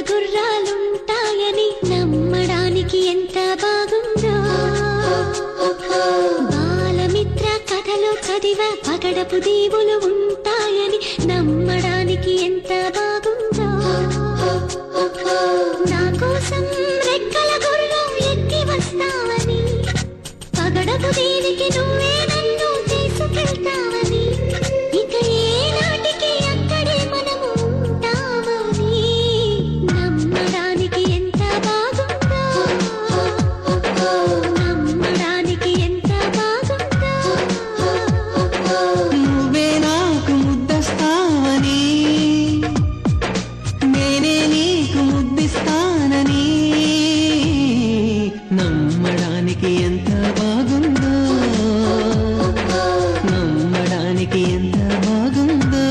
గుర్రాలుంటాయని నమ్మడానికి ఎంత బాగుందో. బాలమిత్ర కథలో చదివ పగడపు దీవులు ఉంటాయని నమ్మడానికి ఎంత బాగుందో. నా కోసం రెక్కల గుర్రం ఎక్కి వస్తావని, పగడపు దీనికి నువ్వే నన్ను తీసుకెళ్తావని, ఇక ఏనాటికి అక్కడే మనము ఉంటామని నమ్మడానికి ఎంత బాగుందో. నమ్మడానికి ఎంత బాగుందో. నువ్వే నాకు ముద్దస్తావని, నేనే నీకు ముద్దిస్తానని నమ్మడానికి ఎంత బాగుందో. నమ్మడానికి ఎంత బాగుందో.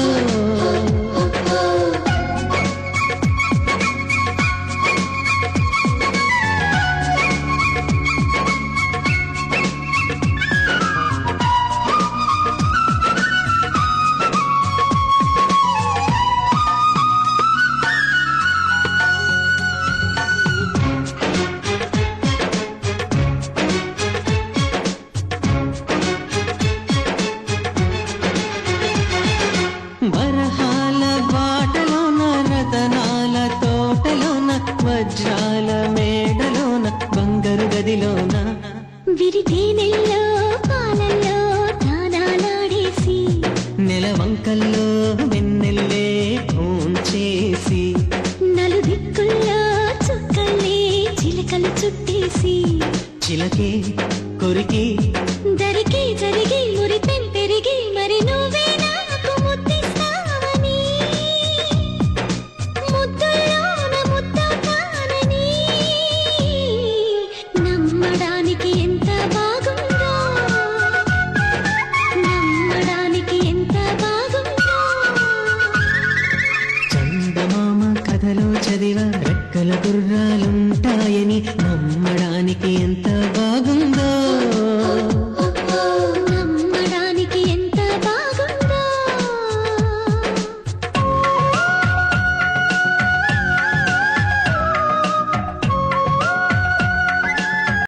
వరహాల బాటలోన, రతనాల తోటలోన, వజ్రాల మేడలోన, బంగారు గదిలోన, విరితేనెల్లో పాలల్లో తానాలాడేసి, నెలవంకల్లో వెన్నెల్లే చేసి, నలుదిక్కుల్లో చుక్కల్లే చిలకలు చుట్టేసి, చిలకే కొరికి దరికి జరిగి